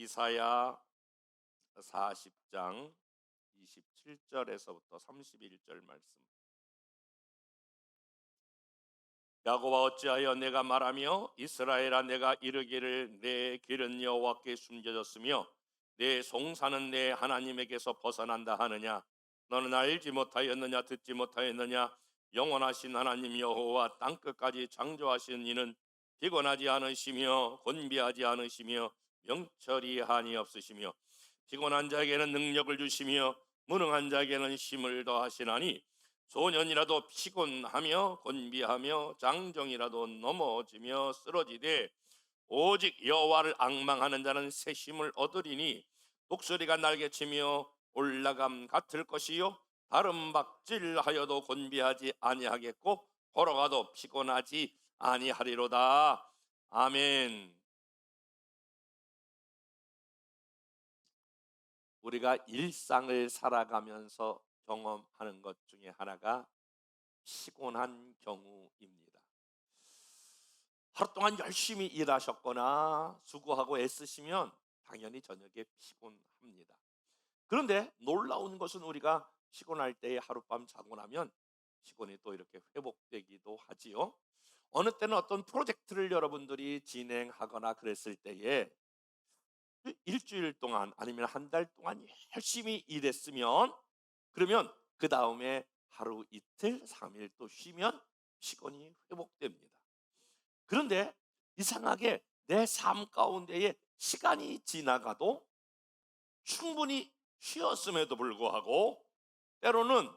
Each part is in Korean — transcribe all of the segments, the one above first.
이사야 40장 27절에서부터 31절 말씀. 야곱아 어찌하여 내가 말하며 이스라엘아 내가 이르기를 내 길은 여호와께 숨겨졌으며 내 송사는 내 하나님에게서 벗어난다 하느냐. 너는 알지 못하였느냐 듣지 못하였느냐. 영원하신 하나님 여호와 땅끝까지 창조하신 이는 피곤하지 않으시며 곤비하지 않으시며 명철이 한이 없으시며 피곤한 자에게는 능력을 주시며 무능한 자에게는 힘을 더하시나니 소년이라도 피곤하며 곤비하며 장정이라도 넘어지며 쓰러지되 오직 여호와를 앙망하는 자는 새 힘을 얻으리니 독수리가 날개치며 올라감 같을 것이요 다름박질하여도 곤비하지 아니하겠고 걸어가도 피곤하지 아니하리로다. 아멘. 우리가 일상을 살아가면서 경험하는 것 중에 하나가 피곤한 경우입니다. 하루 동안 열심히 일하셨거나 수고하고 애쓰시면 당연히 저녁에 피곤합니다. 그런데 놀라운 것은 우리가 피곤할 때에 하룻밤 자고 나면 피곤이 또 이렇게 회복되기도 하지요. 어느 때는 어떤 프로젝트를 여러분들이 진행하거나 그랬을 때에 일주일 동안 아니면 한 달 동안 열심히 일했으면 그러면 그 다음에 하루 이틀 3일 또 쉬면 피곤이 회복됩니다. 그런데 이상하게 내 삶 가운데에 시간이 지나가도 충분히 쉬었음에도 불구하고 때로는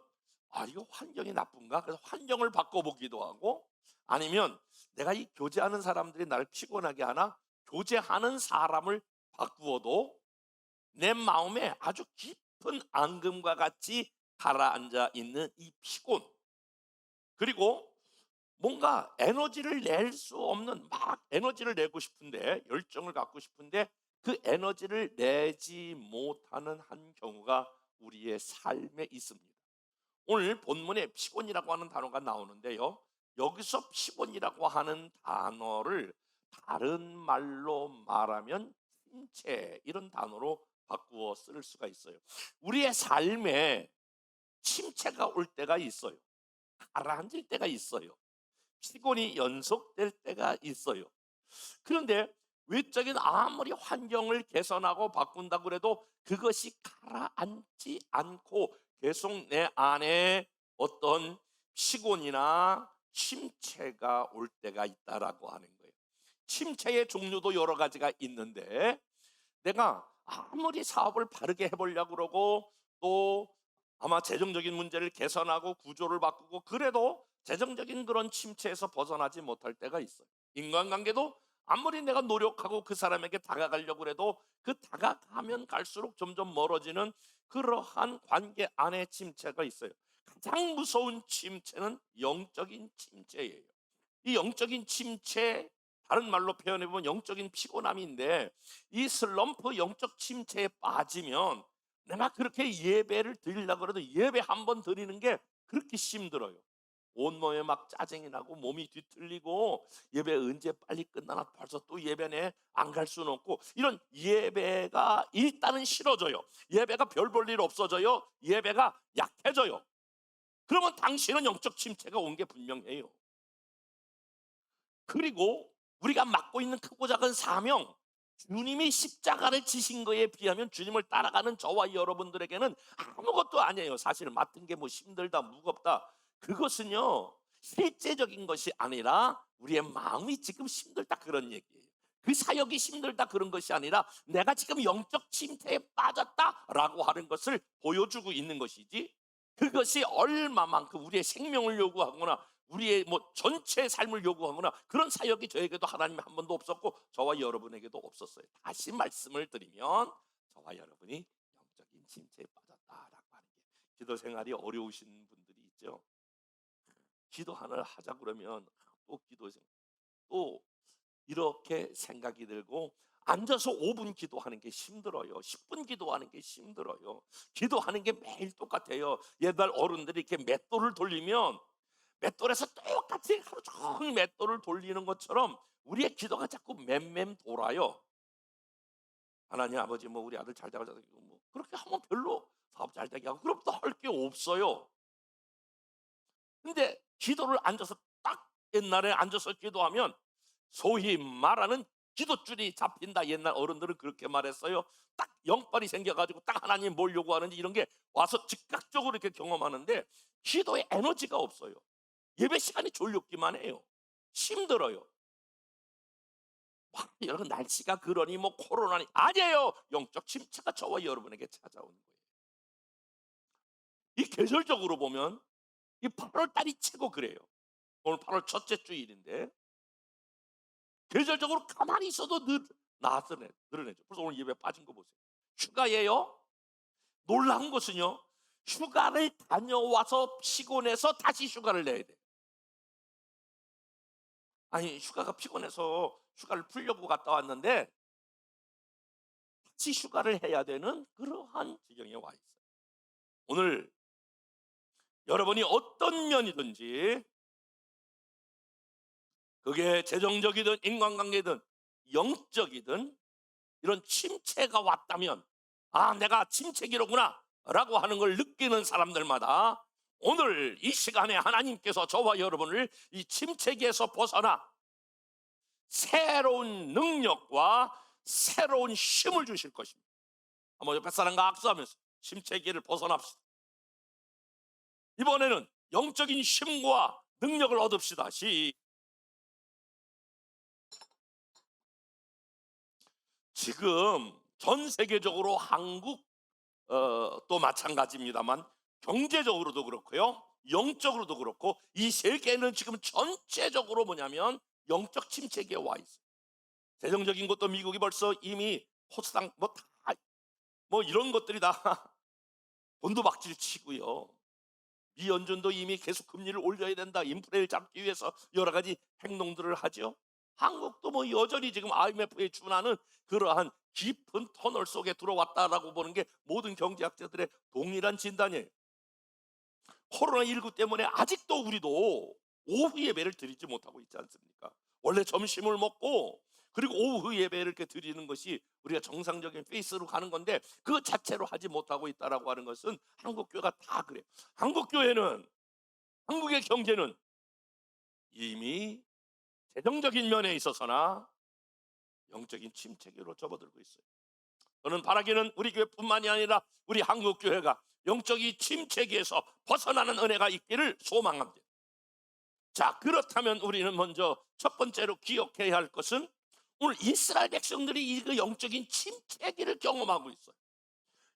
이거 환경이 나쁜가? 그래서 환경을 바꿔보기도 하고 아니면 내가 이 교제하는 사람들이 나를 피곤하게 하나? 교제하는 사람을 바꾸어도 내 마음에 아주 깊은 앙금과 같이 가라앉아 있는 이 피곤, 그리고 뭔가 에너지를 낼 수 없는 막 에너지를 내고 싶은데 열정을 갖고 싶은데 그 에너지를 내지 못하는 한 경우가 우리의 삶에 있습니다. 오늘 본문에 피곤이라고 하는 단어가 나오는데요, 여기서 피곤이라고 하는 단어를 다른 말로 말하면 침체, 이런 단어로 바꾸어 쓸 수가 있어요. 우리의 삶에 침체가 올 때가 있어요. 가라앉을 때가 있어요. 피곤이 연속될 때가 있어요. 그런데 외적인 아무리 환경을 개선하고 바꾼다고 해도 그것이 가라앉지 않고 계속 내 안에 어떤 피곤이나 침체가 올 때가 있다라고 하는 거예요. 침체의 종류도 여러 가지가 있는데 내가 아무리 사업을 바르게 해보려고 그러고 또 아마 재정적인 문제를 개선하고 구조를 바꾸고 그래도 재정적인 그런 침체에서 벗어나지 못할 때가 있어요. 인간관계도 아무리 내가 노력하고 그 사람에게 다가가려고 해도 그 다가가면 갈수록 점점 멀어지는 그러한 관계 안에 침체가 있어요. 가장 무서운 침체는 영적인 침체예요. 이 영적인 침체, 다른 말로 표현해보면 영적인 피곤함인데 이 슬럼프 영적 침체에 빠지면 내가 그렇게 예배를 드리려고 해도 예배 한 번 드리는 게 그렇게 힘들어요. 온몸에 막 짜증이 나고 몸이 뒤틀리고 예배 언제 빨리 끝나나 벌써 또 예배네 안 갈 수는 없고 이런 예배가 일단은 싫어져요. 예배가 별 볼 일 없어져요. 예배가 약해져요. 그러면 당신은 영적 침체가 온 게 분명해요. 그리고 우리가 맡고 있는 크고 작은 사명, 주님이 십자가를 지신 거에 비하면 주님을 따라가는 저와 여러분들에게는 아무것도 아니에요. 사실 맡은 게 뭐 힘들다 무겁다, 그것은요 실제적인 것이 아니라 우리의 마음이 지금 힘들다 그런 얘기예요. 그 사역이 힘들다 그런 것이 아니라 내가 지금 영적 침체에 빠졌다라고 하는 것을 보여주고 있는 것이지, 그것이 얼마만큼 우리의 생명을 요구하거나 우리의 뭐 전체 삶을 요구하거나 그런 사역이 저에게도 하나님이 한 번도 없었고 저와 여러분에게도 없었어요. 다시 말씀을 드리면 저와 여러분이 영적인 침체에 빠졌다라고 하는 게, 기도 생활이 어려우신 분들이 있죠. 기도 하나를 하자 그러면 또 기도 생활, 또 이렇게 생각이 들고 앉아서 5분 기도하는 게 힘들어요. 10분 기도하는 게 힘들어요. 기도하는 게 매일 똑같아요. 옛날 어른들이 이렇게 맷돌을 돌리면 맷돌에서 똑같이 하루 종일 맷돌을 돌리는 것처럼 우리의 기도가 자꾸 맴맴 돌아요. 하나님 아버지 뭐 우리 아들 잘 되고 뭐 그렇게 하면 별로 사업 잘 되게 하고 그럼 또 할 게 없어요. 근데 기도를 앉아서 딱 옛날에 앉아서 기도하면 소위 말하는 기도줄이 잡힌다. 옛날 어른들은 그렇게 말했어요. 딱 영빨이 생겨가지고 딱 하나님 뭘 요구하는지 이런 게 와서 즉각적으로 이렇게 경험하는데 기도에 에너지가 없어요. 예배 시간이 졸렸기만 해요. 힘들어요. 와, 여러분 날씨가 그러니 뭐 코로나니 아니에요. 영적 침체가 저와 여러분에게 찾아오는 거예요. 이 계절적으로 보면 이 8월 달이 최고 그래요. 오늘 8월 첫째 주일인데 계절적으로 가만히 있어도 늘어내죠. 그래서 오늘 예배 빠진 거 보세요. 휴가예요. 놀라운 것은요. 휴가를 다녀와서 피곤해서 다시 휴가를 내야 돼. 아니 휴가가 피곤해서 휴가를 풀려고 갔다 왔는데 다시 휴가를 해야 되는 그러한 지경에 와 있어요. 오늘 여러분이 어떤 면이든지 그게 재정적이든 인간관계든 영적이든 이런 침체가 왔다면 아 내가 침체기로구나 라고 하는 걸 느끼는 사람들마다 오늘 이 시간에 하나님께서 저와 여러분을 이 침체기에서 벗어나 새로운 능력과 새로운 힘을 주실 것입니다. 한번 옆에 사람과 악수하면서 침체기를 벗어납시다. 이번에는 영적인 힘과 능력을 얻읍시다. 지금 전 세계적으로 한국 또 마찬가지입니다만 경제적으로도 그렇고요. 영적으로도 그렇고 이 세계는 지금 전체적으로 뭐냐면 영적 침체기에 와 있어요. 재정적인 것도 미국이 벌써 이미 호스당 뭐 이런 것들이 다 본도박질 치고요. 미 연준도 이미 계속 금리를 올려야 된다. 인플레를 잡기 위해서 여러 가지 행동들을 하죠. 한국도 뭐 여전히 지금 IMF에 준하는 그러한 깊은 터널 속에 들어왔다라고 보는 게 모든 경제학자들의 동일한 진단이에요. 코로나19 때문에 아직도 우리도 오후 예배를 드리지 못하고 있지 않습니까? 원래 점심을 먹고 그리고 오후 예배를 이렇게 드리는 것이 우리가 정상적인 페이스로 가는 건데 그 자체로 하지 못하고 있다라고 하는 것은 한국 교회가 다 그래요. 한국 교회는 한국의 경제는 이미 재정적인 면에 있어서나 영적인 침체기로 접어들고 있어요. 저는 바라기는 우리 교회뿐만이 아니라 우리 한국 교회가 영적인 침체기에서 벗어나는 은혜가 있기를 소망합니다. 자, 그렇다면 우리는 먼저 첫 번째로 기억해야 할 것은 오늘 이스라엘 백성들이 이 영적인 침체기를 경험하고 있어요.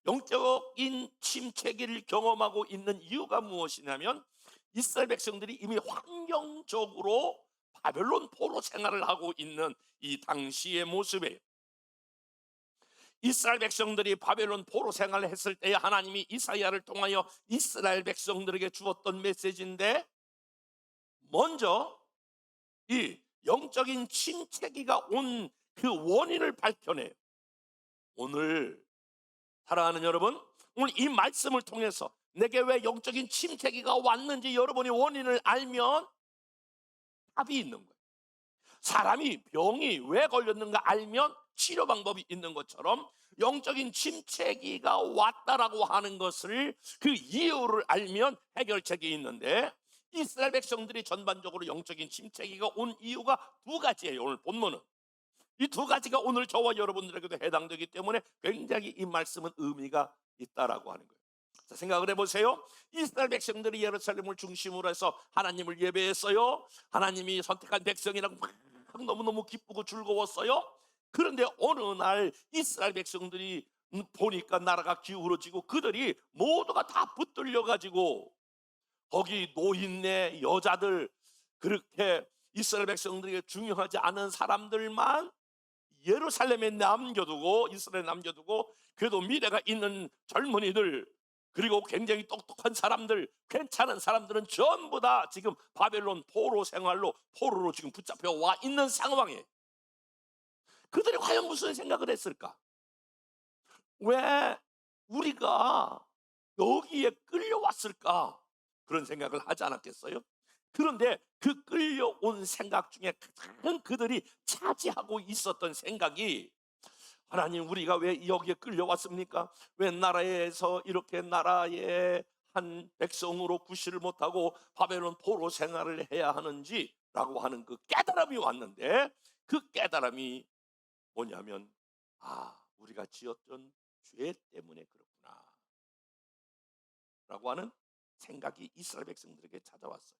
영적인 침체기를 경험하고 있는 이유가 무엇이냐면 이스라엘 백성들이 이미 환경적으로 바벨론 포로 생활을 하고 있는 이 당시의 모습이에요. 이스라엘 백성들이 바벨론 포로 생활을 했을 때 하나님이 이사야를 통하여 이스라엘 백성들에게 주었던 메시지인데 먼저 이 영적인 침체기가 온 그 원인을 밝혀내요. 오늘 사랑하는 여러분, 오늘 이 말씀을 통해서 내게 왜 영적인 침체기가 왔는지 여러분이 원인을 알면 답이 있는 거예요. 사람이 병이 왜 걸렸는가 알면 치료 방법이 있는 것처럼 영적인 침체기가 왔다라고 하는 것을 그 이유를 알면 해결책이 있는데 이스라엘 백성들이 전반적으로 영적인 침체기가 온 이유가 두 가지예요. 오늘 본문은 이 두 가지가 오늘 저와 여러분들에게도 해당되기 때문에 굉장히 이 말씀은 의미가 있다라고 하는 거예요. 자, 생각을 해보세요. 이스라엘 백성들이 예루살렘을 중심으로 해서 하나님을 예배했어요. 하나님이 선택한 백성이라고 막 너무너무 기쁘고 즐거웠어요. 그런데 어느 날 이스라엘 백성들이 보니까 나라가 기울어지고 그들이 모두가 다 붙들려 가지고 거기 노인네 여자들 그렇게 이스라엘 백성들에게 중요하지 않은 사람들만 예루살렘에 남겨두고 이스라엘에 남겨두고 그래도 미래가 있는 젊은이들 그리고 굉장히 똑똑한 사람들 괜찮은 사람들은 전부 다 지금 바벨론 포로 생활로 포로로 지금 붙잡혀 와 있는 상황에 그들이 과연 무슨 생각을 했을까? 왜 우리가 여기에 끌려왔을까? 그런 생각을 하지 않았겠어요? 그런데 그 끌려온 생각 중에 가장 그들이 차지하고 있었던 생각이 하나님, 우리가 왜 여기에 끌려왔습니까? 왜 나라에서 이렇게 나라의 한 백성으로 구실을 못하고 바벨론 포로 생활을 해야 하는지라고 하는 그 깨달음이 왔는데, 그 깨달음이 뭐냐면, 우리가 지었던 죄 때문에 그렇구나 라고 하는 생각이 이스라엘 백성들에게 찾아왔어요.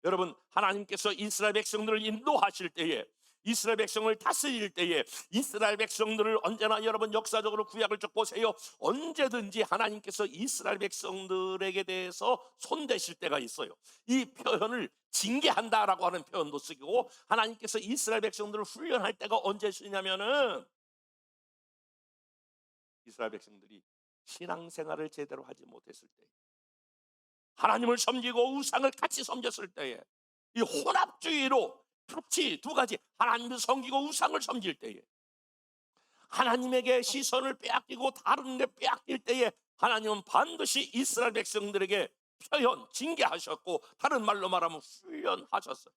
여러분, 하나님께서 이스라엘 백성들을 인도하실 때에, 이스라엘 백성을 다스릴 때에, 이스라엘 백성들을 언제나, 여러분 역사적으로 구약을 쭉 보세요. 언제든지 하나님께서 이스라엘 백성들에게 대해서 손대실 때가 있어요. 이 표현을 징계한다라고 하는 표현도 쓰고, 하나님께서 이스라엘 백성들을 훈련할 때가 언제 쓰냐면은 이스라엘 백성들이 신앙생활을 제대로 하지 못했을 때, 하나님을 섬기고 우상을 같이 섬겼을 때에, 이 혼합주의로 같이 두 가지, 하나님을 섬기고 우상을 섬길 때에, 하나님에게 시선을 빼앗기고 다른 데 빼앗길 때에 하나님은 반드시 이스라엘 백성들에게 표현, 징계하셨고, 다른 말로 말하면 훈련하셨어요.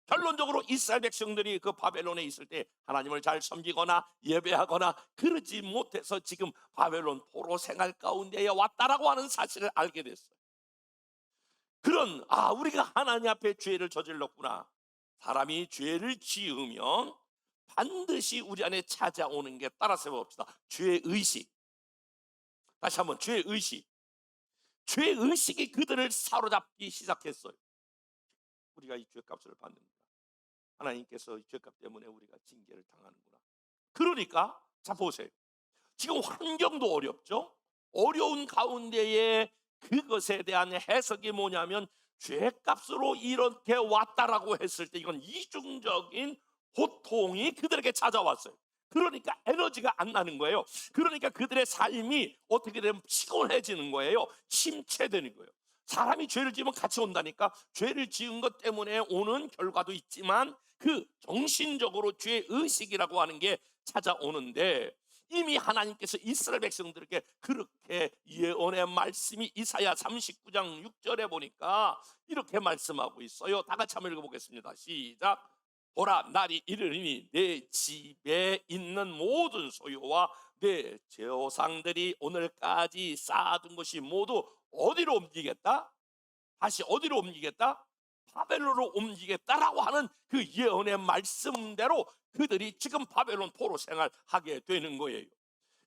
결론적으로 이스라엘 백성들이 그 바벨론에 있을 때 하나님을 잘 섬기거나 예배하거나 그러지 못해서 지금 바벨론 포로 생활 가운데에 왔다라고 하는 사실을 알게 됐어요. 그런, 우리가 하나님 앞에 죄를 저질렀구나. 사람이 죄를 지으면 반드시 우리 안에 찾아오는 게, 따라서 봅시다, 죄의식. 다시 한번, 죄의식. 죄의식이 그들을 사로잡기 시작했어요. 우리가 이 죄값을 받는구나, 하나님께서 이 죄값 때문에 우리가 징계를 당하는구나. 그러니까 자 보세요, 지금 환경도 어렵죠. 어려운 가운데에 그것에 대한 해석이 뭐냐면, 죄값으로 이렇게 왔다라고 했을 때 이건 이중적인 고통이 그들에게 찾아왔어요. 그러니까 에너지가 안 나는 거예요. 그러니까 그들의 삶이 어떻게 되면 피곤해지는 거예요. 침체되는 거예요. 사람이 죄를 지으면 같이 온다니까. 죄를 지은 것 때문에 오는 결과도 있지만 그 정신적으로 죄의식이라고 하는 게 찾아오는데, 이미 하나님께서 이스라엘 백성들에게 그렇게 예언의 말씀이 이사야 39장 6절에 보니까 이렇게 말씀하고 있어요. 다 같이 한번 읽어보겠습니다. 시작. 보라, 날이 이르리니 내 집에 있는 모든 소유와 내 제사장들이 오늘까지 쌓아둔 것이 모두 어디로 옮기겠다? 다시 어디로 옮기겠다? 바벨론으로 옮기겠다라고 하는 그 예언의 말씀대로 그들이 지금 바벨론 포로 생활하게 되는 거예요.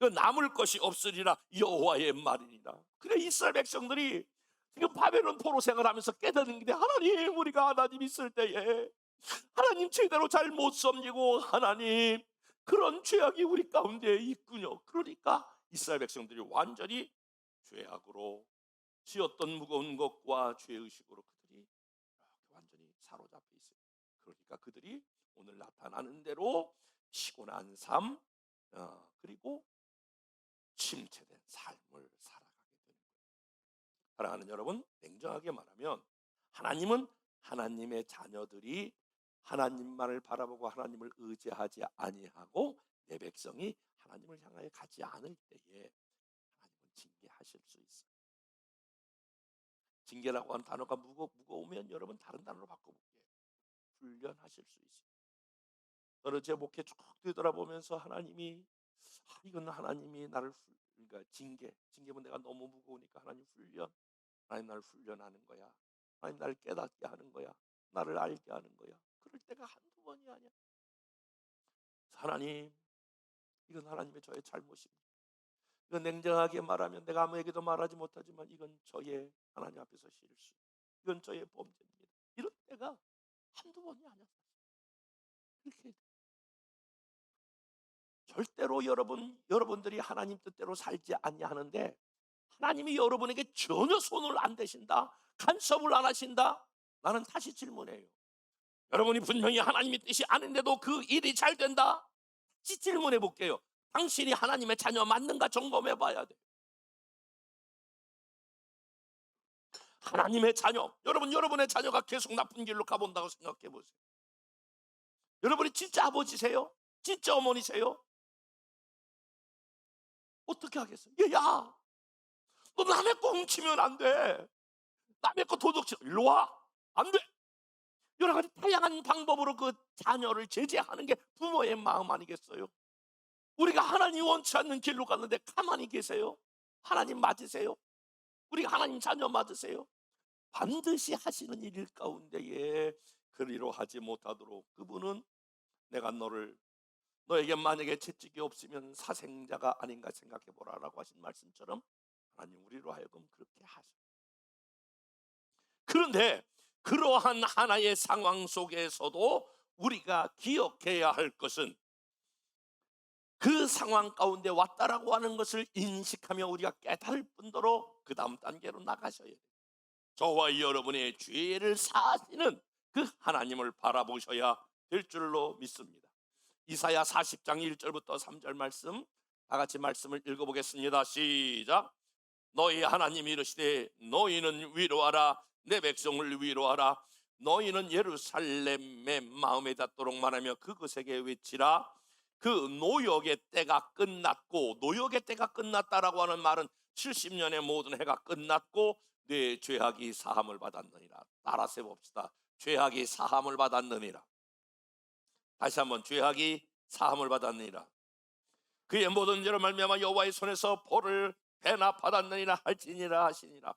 남을 것이 없으리라 여호와의 말이니라. 그래, 이스라엘 백성들이 지금 바벨론 포로 생활하면서 깨닫는 게, 하나님, 우리가 하나님 있을 때에 하나님 제대로 잘 못 섬기고, 하나님 그런 죄악이 우리 가운데 있군요. 그러니까 이스라엘 백성들이 완전히 죄악으로, 지었던 무거운 것과 죄의식으로 그들이 완전히 사로잡혀 있어요. 그러니까 그들이 오늘 나타나는 대로 피곤한 삶, 그리고 침체된 삶을 살아가게 되는 거예요. 사랑하는 여러분, 냉정하게 말하면 하나님은 하나님의 자녀들이 하나님만을 바라보고 하나님을 의지하지 아니하고 내 백성이 하나님을 향하여 가지 않을 때에 하나님은 징계하실 수 있어요. 징계라고 하는 단어가 무거우면 여러분 다른 단어로 바꿔볼게요. 훈련하실 수 있어요. 저는 제 목회 쭉 뒤돌아보면서 하나님이, 이건 하나님이 나를 그러니까 징계면 내가 너무 무거우니까 하나님 나를 훈련하는 거야. 하나님 나를 깨닫게 하는 거야. 나를 알게 하는 거야. 그럴 때가 한두 번이 아니야. 하나님, 이건 하나님의 저의 잘못입니다. 이건 냉정하게 말하면 내가 아무에게도 말하지 못하지만 이건 저의 하나님 앞에서 실수, 이건 저의 범죄입니다. 이런 때가 한두 번이 아니야. 그렇게 절대로 여러분들이 하나님 뜻대로 살지 아니하는데, 하나님이 여러분에게 전혀 손을 안 대신다, 간섭을 안 하신다, 나는 다시 질문해요. 여러분이 분명히 하나님의 뜻이 아닌데도 그 일이 잘 된다? 다시 질문해 볼게요. 당신이 하나님의 자녀 맞는가 점검해 봐야 돼. 하나님의 자녀, 여러분의 자녀가 계속 나쁜 길로 가본다고 생각해 보세요. 여러분이 진짜 아버지세요? 진짜 어머니세요? 어떻게 하겠어요? 야, 너 남의 거 훔치면 안 돼. 남의 거 도둑질, 일로 와. 안 돼. 여러 가지 다양한 방법으로 그 자녀를 제재하는 게 부모의 마음 아니겠어요? 우리가 하나님 원치 않는 길로 갔는데 가만히 계세요? 하나님 맞으세요? 우리가 하나님 자녀 맞으세요? 반드시 하시는 일 가운데에 그리로 하지 못하도록 그분은 내가 너에게 만약에 채찍이 없으면 사생자가 아닌가 생각해 보라라고 하신 말씀처럼 하나님 우리로 하여금 그렇게 하셔. 그런데 그러한 하나의 상황 속에서도 우리가 기억해야 할 것은 그 상황 가운데 왔다라고 하는 것을 인식하며 우리가 깨달을 뿐더러 그 다음 단계로 나가셔야 돼요. 저와 여러분의 죄를 사하시는 그 하나님을 바라보셔야 될 줄로 믿습니다. 이사야 40장 1절부터 3절 말씀 다 같이 말씀을 읽어보겠습니다. 시작. 너희 하나님이 이르시되 너희는 위로하라 내 백성을 위로하라 너희는 예루살렘의 마음에 닿도록 말하며 그것에게 외치라 그 노역의 때가 끝났고 노역의 때가 끝났다라고 하는 말은 70년의 모든 해가 끝났고 내 죄악이 사함을 받았느니라. 따라서 봅시다. 죄악이 사함을 받았느니라. 다시 한번 죄악이 사함을 받았느니라. 그의 모든 죄로 말미암아 여호와의 손에서 벌을 배나 받았느니라 할지니라 하시니라.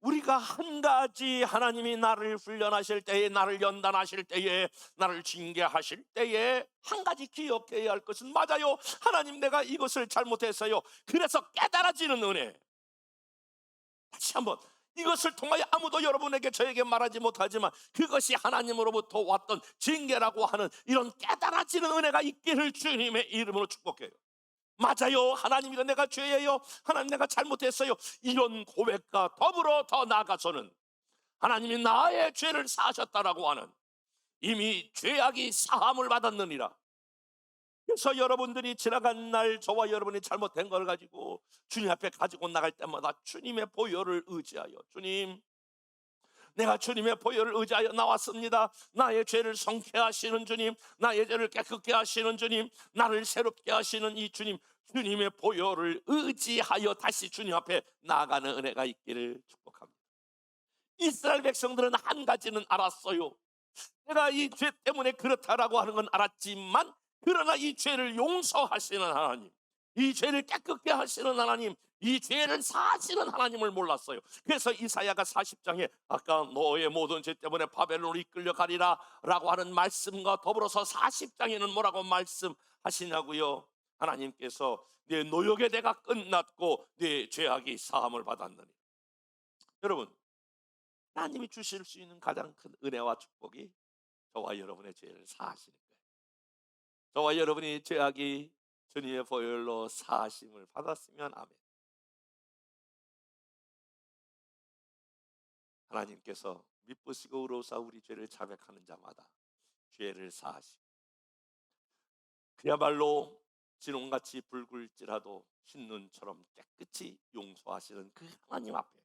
우리가 한 가지 하나님이 나를 훈련하실 때에 나를 연단하실 때에 나를 징계하실 때에 한 가지 기억해야 할 것은 맞아요. 하나님 내가 이것을 잘못했어요. 그래서 깨달아지는 은혜. 다시 한번 이것을 통하여 아무도 여러분에게 저에게 말하지 못하지만 그것이 하나님으로부터 왔던 징계라고 하는 이런 깨달아지는 은혜가 있기를 주님의 이름으로 축복해요. 맞아요. 하나님 이거 내가 죄예요. 하나님 내가 잘못했어요. 이런 고백과 더불어 더 나아가서는 하나님이 나의 죄를 사하셨다라고 하는 이미 죄악이 사함을 받았느니라. 그래서 여러분들이 지나간 날 저와 여러분이 잘못된 걸 가지고 주님 앞에 가지고 나갈 때마다 주님의 보혈을 의지하여 주님 내가 주님의 보혈을 의지하여 나왔습니다. 나의 죄를 성케 하시는 주님, 나의 죄를 깨끗게 하시는 주님, 나를 새롭게 하시는 이 주님, 주님의 보혈을 의지하여 다시 주님 앞에 나아가는 은혜가 있기를 축복합니다. 이스라엘 백성들은 한 가지는 알았어요. 내가 이 죄 때문에 그렇다라고 하는 건 알았지만 그러나 이 죄를 용서하시는 하나님, 이 죄를 깨끗게 하시는 하나님, 이 죄를 사하시는 하나님을 몰랐어요. 그래서 이사야가 40장에 아까 너의 모든 죄 때문에 바벨론으로 이끌려 가리라 라고 하는 말씀과 더불어서 40장에는 뭐라고 말씀하시냐고요? 하나님께서 네 노역의 대가 끝났고 네 죄악이 사함을 받았느니. 여러분, 하나님이 주실 수 있는 가장 큰 은혜와 축복이 저와 여러분의 죄를 사하시는 거예요. 저와 여러분이 죄악이 주님의 보혈로 사하심을 받았으면 아멘. 하나님께서 미쁘시고 의로우사 우리 죄를 자백하는 자마다 죄를 사하시고 그야말로 진홍같이 붉을지라도 흰눈처럼 깨끗이 용서하시는 그 하나님 앞에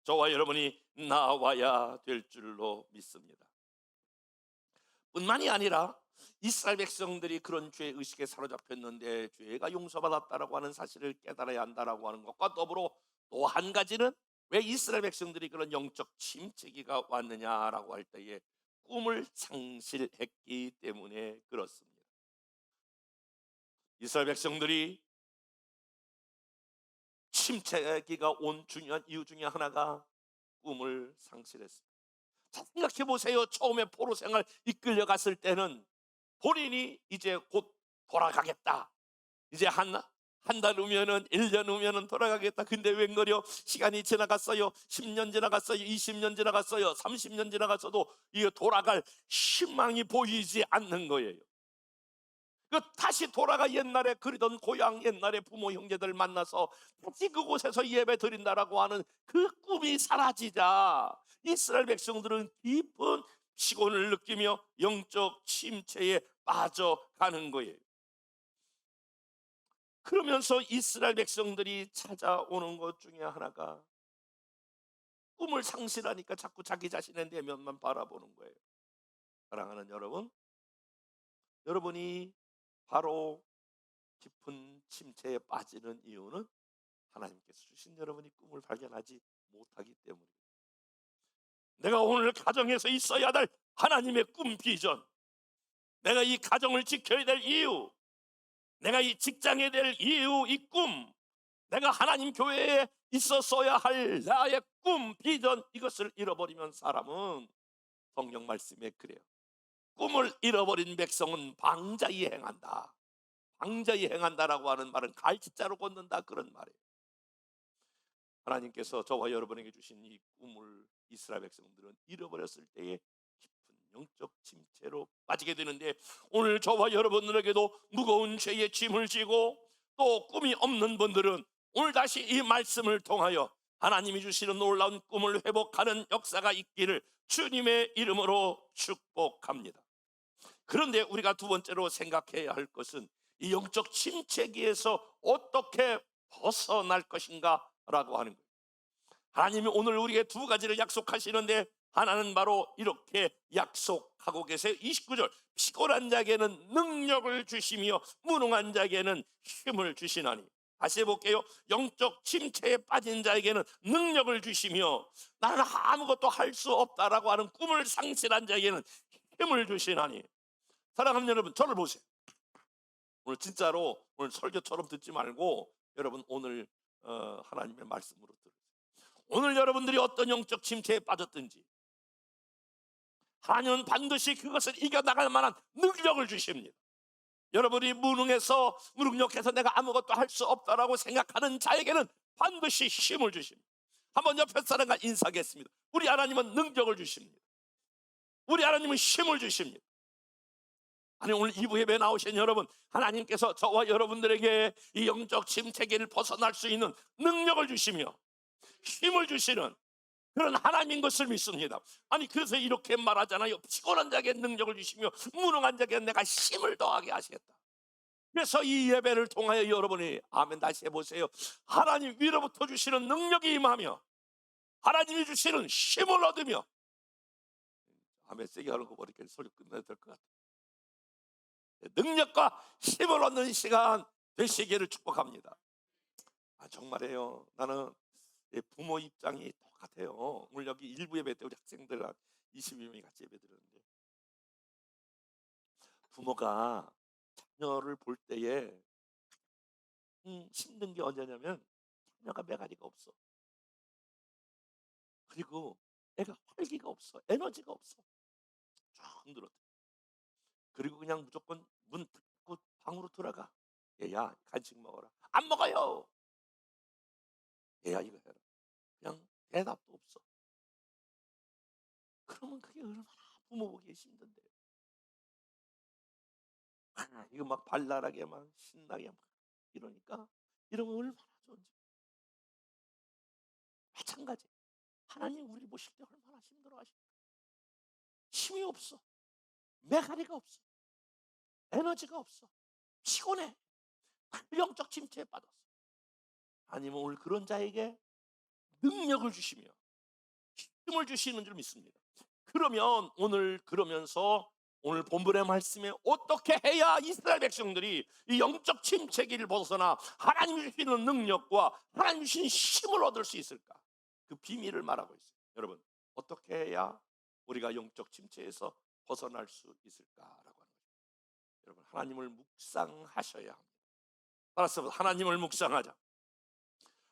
저와 여러분이 나와야 될 줄로 믿습니다. 뿐만이 아니라 이스라엘 백성들이 그런 죄의식에 사로잡혔는데 죄가 용서받았다라고 하는 사실을 깨달아야 한다라고 하는 것과 더불어 또 한 가지는 왜 이스라엘 백성들이 그런 영적 침체기가 왔느냐라고 할 때에 꿈을 상실했기 때문에 그렇습니다. 이스라엘 백성들이 침체기가 온 중요한 이유 중에 하나가 꿈을 상실했습니다. 자, 생각해 보세요. 처음에 포로 생활 이끌려 갔을 때는 본인이 이제 곧 돌아가겠다. 이제 한 달 후면은 1년 후면은 돌아가겠다. 근데 웬걸요? 시간이 지나갔어요. 10년 지나갔어요. 20년 지나갔어요. 30년 지나갔어도 이게 돌아갈 희망이 보이지 않는 거예요. 그 다시 돌아가 옛날에 그리던 고향 옛날에 부모 형제들 만나서 다시 그곳에서 예배 드린다라고 하는 그 꿈이 사라지자 이스라엘 백성들은 깊은 피곤을 느끼며 영적 침체에 빠져가는 거예요. 그러면서 이스라엘 백성들이 찾아오는 것 중에 하나가 꿈을 상실하니까 자꾸 자기 자신의 내면만 바라보는 거예요. 사랑하는 여러분, 여러분이 바로 깊은 침체에 빠지는 이유는 하나님께서 주신 여러분이 꿈을 발견하지 못하기 때문입니다. 내가 오늘 가정에서 있어야 될 하나님의 꿈 비전, 내가 이 가정을 지켜야 될 이유, 내가 이 직장에 될 이유, 이 꿈, 내가 하나님 교회에 있었어야 할 나의 꿈, 비전, 이것을 잃어버리면 사람은 성경 말씀에 그래요. 꿈을 잃어버린 백성은 방자히 행한다. 방자히 행한다라고 하는 말은 갈짓자로 걷는다, 그런 말이에요. 하나님께서 저와 여러분에게 주신 이 꿈을 이스라엘 백성들은 잃어버렸을 때에 깊은 영적 침체로 빠지게 되는데, 오늘 저와 여러분들에게도 무거운 죄의 짐을 지고 또 꿈이 없는 분들은 오늘 다시 이 말씀을 통하여 하나님이 주시는 놀라운 꿈을 회복하는 역사가 있기를 주님의 이름으로 축복합니다. 그런데 우리가 두 번째로 생각해야 할 것은 이 영적 침체기에서 어떻게 벗어날 것인가 라고 하는 거예요. 하나님이 오늘 우리에게 두 가지를 약속하시는데, 하나는 바로 이렇게 약속하고 계세요. 29절, 피곤한 자에게는 능력을 주시며 무능한 자에게는 힘을 주시나니. 다시 해볼게요. 영적 침체에 빠진 자에게는 능력을 주시며, 나는 아무것도 할 수 없다라고 하는 꿈을 상실한 자에게는 힘을 주시나니. 사랑하는 여러분, 저를 보세요. 오늘 진짜로 오늘 설교처럼 듣지 말고 여러분 오늘 하나님의 말씀으로 들으세요. 오늘 여러분들이 어떤 영적 침체에 빠졌든지 하나님은 반드시 그것을 이겨나갈 만한 능력을 주십니다. 여러분이 무능력해서 내가 아무것도 할 수 없다라고 생각하는 자에게는 반드시 힘을 주십니다. 한번 옆에 사람과 인사하겠습니다. 우리 하나님은 능력을 주십니다. 우리 하나님은 힘을 주십니다. 아니, 오늘 2부 예배 나오신 여러분, 하나님께서 저와 여러분들에게 이 영적 침체기를 벗어날 수 있는 능력을 주시며 힘을 주시는 그런 하나님인 것을 믿습니다. 아니, 그래서 이렇게 말하잖아요. 피곤한 자에게 능력을 주시며 무능한 자에게 내가 힘을 더하게 하시겠다. 그래서 이 예배를 통하여 여러분이 아멘 다시 해보세요. 하나님 위로부터 주시는 능력이 임하며 하나님이 주시는 힘을 얻으며, 아멘 세게 하는 거 보니까 소리 끝내야 될 것 같아요. 능력과 힘을 얻는 시간 되시기를 축복합니다. 정말이에요. 나는 부모 입장이 똑같아요. 오늘 여기 일부 예배 때 우리 학생들 22명이 같이 예배 드렸는데, 부모가 자녀를 볼 때에 힘든 게 언제냐면 자녀가 메가리가 없어. 그리고 애가 활기가 없어. 에너지가 없어. 쭉 흔들어. 그리고 그냥 무조건 문 닫고 방으로 들어가. 얘야 간식 먹어라. 안 먹어요. 얘야 이거 해라. 그냥 대답도 없어. 그러면 그게 얼마나 부모 보기에 힘든데. 이거 막 발랄하게 막 신나게 막 이러니까, 이러면 얼마나 좋은지. 마찬가지. 하나님 우리 보실 때 얼마나 힘들어하실까. 힘이 없어. 메가리가 없어. 에너지가 없어. 피곤해. 영적 침체에 빠졌어. 하나님은 오늘 그런 자에게 능력을 주시며 힘을 주시는 줄 믿습니다. 그러면 오늘 그러면서 오늘 본문의 말씀에 어떻게 해야 이스라엘 백성들이 이 영적 침체기를 벗어나 하나님이 주시는 능력과 하나님이 주시는 힘을 얻을 수 있을까? 그 비밀을 말하고 있어요. 여러분, 어떻게 해야 우리가 영적 침체에서 벗어날 수 있을까라고 하는 거죠. 여러분, 하나님을 묵상하셔야 합니다. 따라서 하나님을 묵상하자.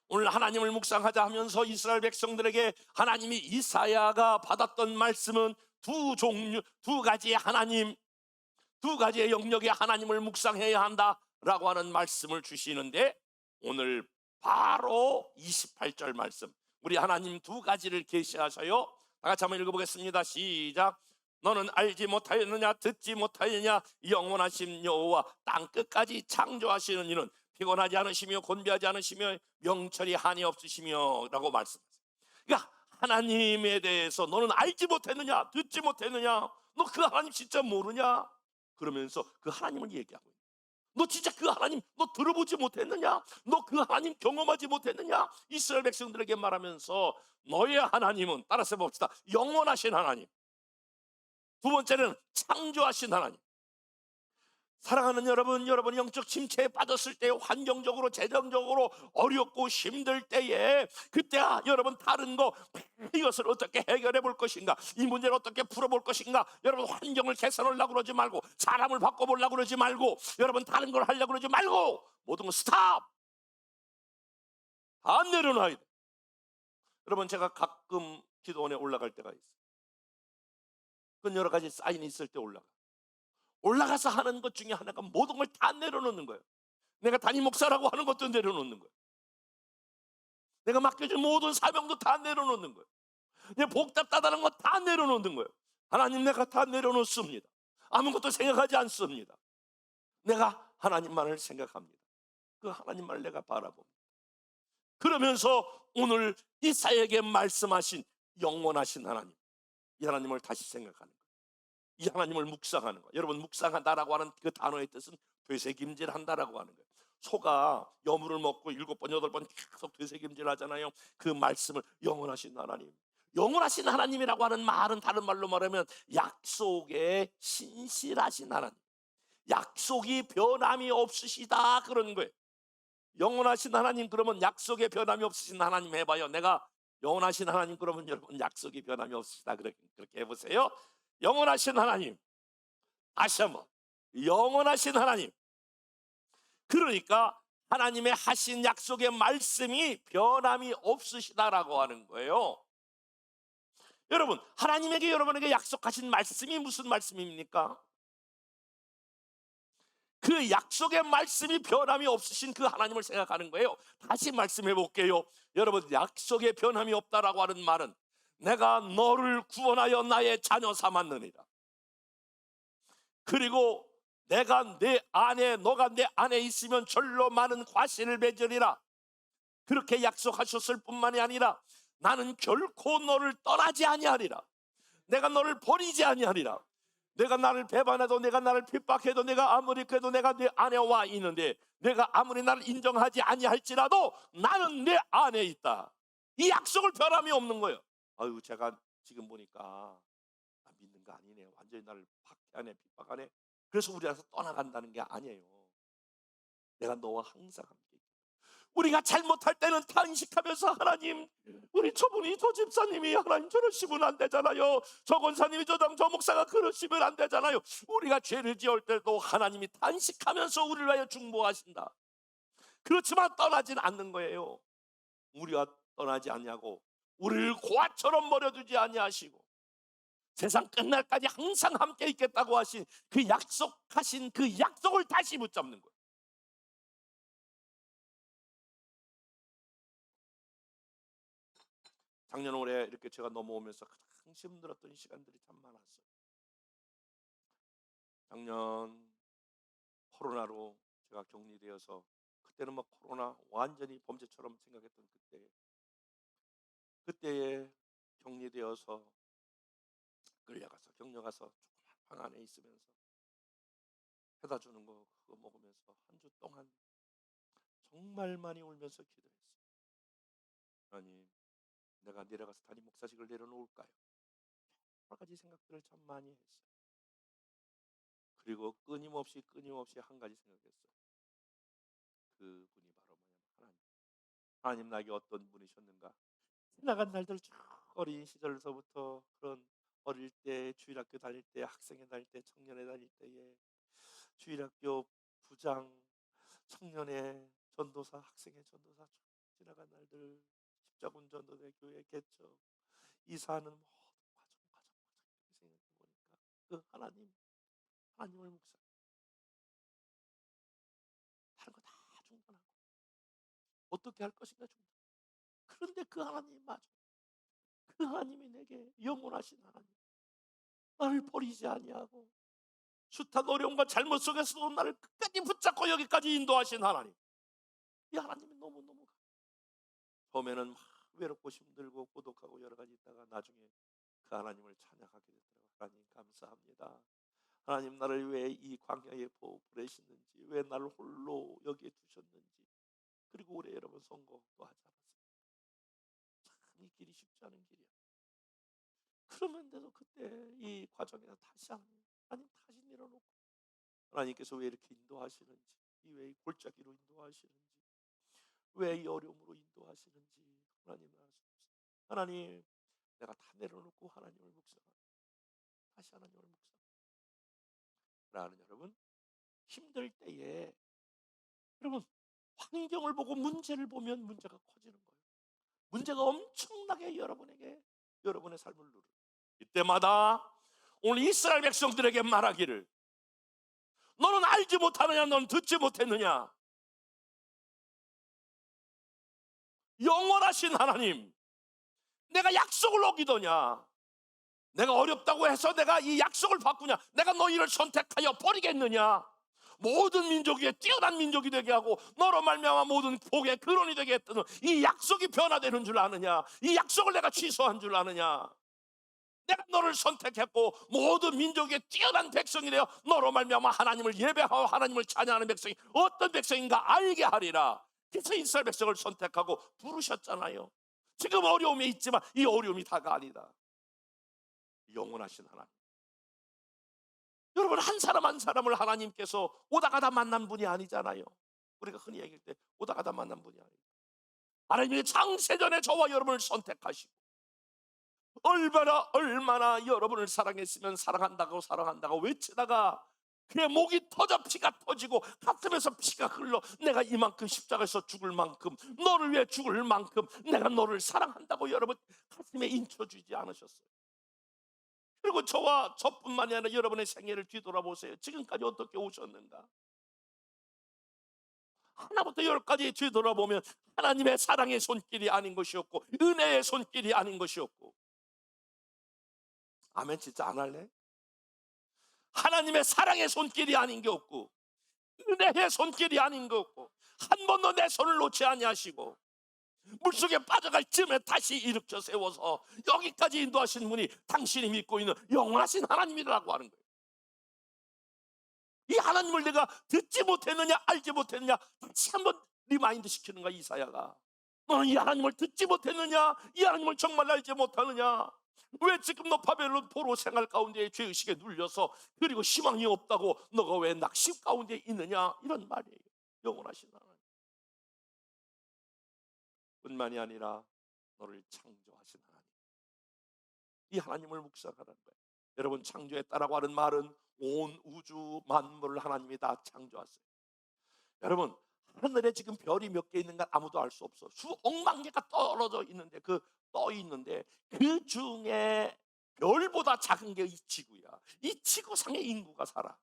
오늘 하나님을 묵상하자 하면서 이스라엘 백성들에게 하나님이 이사야가 받았던 말씀은 두 가지의 하나님, 두 가지의 영역의 하나님을 묵상해야 한다라고 하는 말씀을 주시는데, 오늘 바로 28절 말씀, 우리 하나님 두 가지를 계시하셔요. 다 같이 한번 읽어보겠습니다. 시작. 너는 알지 못하였느냐, 듣지 못하였느냐, 영원하신 여호와 땅 끝까지 창조하시는 이는 피곤하지 않으시며 곤비하지 않으시며 명철이 한이 없으시며 라고 말씀하세요. 그러니까 하나님에 대해서 너는 알지 못했느냐, 듣지 못했느냐, 너 그 하나님 진짜 모르냐, 그러면서 그 하나님을 얘기하고 있는, 너 진짜 그 하나님 너 들어보지 못했느냐, 너 그 하나님 경험하지 못했느냐, 이스라엘 백성들에게 말하면서 너의 하나님은, 따라서 봅시다, 영원하신 하나님, 두 번째는 창조하신 하나님, 사랑하는 여러분, 여러분이 영적 침체에 빠졌을 때, 환경적으로 재정적으로 어렵고 힘들 때에, 그때 여러분 다른 거, 이것을 어떻게 해결해 볼 것인가, 이 문제를 어떻게 풀어볼 것인가, 여러분 환경을 개선하려고 그러지 말고, 사람을 바꿔보려고 그러지 말고, 여러분 다른 걸 하려고 그러지 말고, 모든 거 스탑! 다 내려놔야 돼. 여러분, 제가 가끔 기도원에 올라갈 때가 있어요. 그건 여러 가지 사인이 있을 때 올라가서 하는 것 중에 하나가 모든 걸 다 내려놓는 거예요. 내가 담임 목사라고 하는 것도 내려놓는 거예요. 내가 맡겨진 모든 사명도 다 내려놓는 거예요. 내 복답 따다는 거 다 내려놓는 거예요. 하나님, 내가 다 내려놓습니다. 아무것도 생각하지 않습니다. 내가 하나님만을 생각합니다. 그 하나님만을 내가 바라봅니다. 그러면서 오늘 이사야에게 말씀하신 영원하신 하나님, 이 하나님을 다시 생각하는 거예요. 이 하나님을 묵상하는 거예요. 여러분, 묵상한다라고 하는 그 단어의 뜻은 되새김질한다라고 하는 거예요. 소가 여물을 먹고 7번 8번 계속 되새김질 하잖아요. 그 말씀을 영원하신 하나님, 영원하신 하나님이라고 하는 말은 다른 말로 말하면 약속에 신실하신 하나님, 약속이 변함이 없으시다, 그런 거예요. 영원하신 하나님, 그러면 약속에 변함이 없으신 하나님 해봐요. 내가 영원하신 하나님, 그러면 여러분 약속이 변함이 없으시다, 그렇게 해보세요. 영원하신 하나님, 다시 한번, 영원하신 하나님. 그러니까 하나님의 하신 약속의 말씀이 변함이 없으시다라고 하는 거예요. 여러분, 하나님에게 여러분에게 약속하신 말씀이 무슨 말씀입니까? 그 약속의 말씀이 변함이 없으신 그 하나님을 생각하는 거예요. 다시 말씀해 볼게요. 여러분, 약속의 변함이 없다라고 하는 말은 내가 너를 구원하여 나의 자녀 삼았느니라. 그리고 내가 내 안에, 너가 내 안에 있으면 절로 많은 과실을 맺으리라. 그렇게 약속하셨을 뿐만이 아니라 나는 결코 너를 떠나지 아니하리라. 내가 너를 버리지 아니하리라. 내가 나를 배반해도, 내가 나를 핍박해도, 내가 아무리 그래도 내가 내 안에 와 있는데, 내가 아무리 나를 인정하지 아니할지라도 나는 내 안에 있다. 이 약속을 변함이 없는 거예요. 아유, 제가 지금 보니까 믿는 거 아니네요. 완전히 나를 박해하네, 핍박하네. 그래서 우리라서 떠나간다는 게 아니에요. 내가 너와 항상 함께 있다. 우리가 잘못할 때는 탄식하면서 하나님, 우리 저분이, 저 집사님이 하나님 저러시면 안 되잖아요. 저 권사님이, 저 목사가 그러시면 안 되잖아요. 우리가 죄를 지을 때도 하나님이 탄식하면서 우리를 위하여 중보하신다. 그렇지만 떠나진 않는 거예요. 우리가 떠나지 않냐고, 우리를 고아처럼 버려두지 아니하시고 세상 끝날까지 항상 함께 있겠다고 하신 그 약속하신 그 약속을 다시 붙잡는 거예요. 작년 올해 이렇게 제가 넘어오면서 가장 힘들었던 시간들이 참 많았어요. 작년 코로나로 제가 격리되어서, 그때는 막 코로나 완전히 범죄처럼 생각했던 그때에 격리되어서 끌려가서 격려가서 조그만 방 안에 있으면서 해다 주는 거 그거 먹으면서 한 주 동안 정말 많이 울면서 기도했어요. 하나님, 내가 내려가서 담임 목사직을 내려놓을까요? 여러 가지 생각들을 참 많이 했어요. 그리고 끊임없이 한 가지 생각했어요. 그분이 바로 뭐냐면 하나님 나에게 어떤 분이셨는가. 지나간 날들 쭉 어린 시절서부터, 그런 어릴 때, 주일학교 다닐 때, 학생회 다닐 때, 청년회 다닐 때에 주일학교 부장, 청년회 전도사, 학생회 전도사 쭉 지나간 날들, 십자군 전도대 교회 개척, 이사하는 모든 과정 생각해 보니까 그 하나님을 묵상, 다른 거 다 중단하고 어떻게 할 것인가 중단. 그런데 그 하나님 맞아. 그 하나님이 내게 영원하신 하나님, 나를 버리지 아니하고 숱한 어려움과 잘못 속에서도 나를 끝까지 붙잡고 여기까지 인도하신 하나님, 이 하나님이 너무너무 처음에는 막 외롭고 힘들고 고독하고 여러 가지 있다가 나중에 그 하나님을 찬양하게 되더라고요. 하나님 감사합니다. 하나님, 나를 왜 이 광야에 보내시는지, 왜 나를 홀로 여기에 두셨는지. 그리고 올해 여러분 선거도 하지 않았습니다. 참 이 길이 쉽지 않은 길이야. 그러면서도 그때 이 과정에서 다시 하나님 다시 밀어놓고 하나님께서 왜 이렇게 인도하시는지, 왜 이 골짜기로 인도하시는지, 왜 이 어려움으로 인도하시는지 하나님 아십시오. 하나님, 내가 다 내려놓고 하나님을 묵상하고 다시 하나님을 묵상하는 여러분, 힘들 때에 여러분 환경을 보고 문제를 보면 문제가 커지는 거예요. 문제가 엄청나게 여러분의 삶을 누르는 이때마다 오늘 이스라엘 백성들에게 말하기를, 너는 알지 못하느냐, 너는 듣지 못했느냐. 영원하신 하나님, 내가 약속을 어기더냐, 내가 어렵다고 해서 내가 이 약속을 바꾸냐, 내가 너희를 선택하여 버리겠느냐. 모든 민족 위에 뛰어난 민족이 되게 하고 너로 말미암아 모든 복의 근원이 되게 했던 이 약속이 변화되는 줄 아느냐, 이 약속을 내가 취소한 줄 아느냐. 내가 너를 선택했고 모든 민족의 뛰어난 백성이 되어 너로 말미암아 하나님을 예배하고 하나님을 찬양하는 백성이 어떤 백성인가 알게 하리라. 그래서 이스라엘 백성을 선택하고 부르셨잖아요. 지금 어려움이 있지만 이 어려움이 다가 아니다. 영원하신 하나님, 여러분 한 사람 한 사람을 하나님께서 오다 가다 만난 분이 아니잖아요. 우리가 흔히 얘기할 때 오다 가다 만난 분이 아니에요. 하나님이 창세전에 저와 여러분을 선택하시고 얼마나 여러분을 사랑했으면 사랑한다고 외치다가 그의 목이 터져 피가 터지고 가슴에서 피가 흘러 내가 이만큼 십자가에서 죽을 만큼, 너를 위해 죽을 만큼 내가 너를 사랑한다고 여러분 가슴에 인쳐주지 않으셨어요. 그리고 저뿐만이 아니라 여러분의 생애를 뒤돌아보세요. 지금까지 어떻게 오셨는가? 하나부터 열까지 뒤돌아보면 하나님의 사랑의 손길이 아닌 것이었고 은혜의 손길이 아닌 것이었고. 아멘 진짜 안 할래? 하나님의 사랑의 손길이 아닌 게 없고 은혜의 손길이 아닌 게 없고 한 번도 내 손을 놓지 아니하시고 물속에 빠져갈 쯤에 다시 일으켜 세워서 여기까지 인도하신 분이 당신이 믿고 있는 영원하신 하나님이라고 하는 거예요. 이 하나님을 내가 듣지 못했느냐 알지 못했느냐 다시 한번 리마인드 시키는 거야. 이사야가, 너는 이 하나님을 듣지 못했느냐, 이 하나님을 정말 알지 못하느냐, 왜 지금 너 바벨론 포로 생활 가운데 죄의식에 눌려서 그리고 희망이 없다고 너가 왜 낙심 가운데 있느냐, 이런 말이에요. 영원하신 하나님 뿐만이 아니라 너를 창조하신 하나님, 이 하나님을 묵상하는 거예요. 여러분 창조했다라고 하는 말은 온 우주 만물을 하나님이 다 창조하세요. 여러분 하늘에 지금 별이 몇 개 있는가 아무도 알 수 없어. 수억만 개가 떨어져 있는데 떠 있는데 그 중에 별보다 작은 게 이 지구야. 이 지구상에 인구가 살아.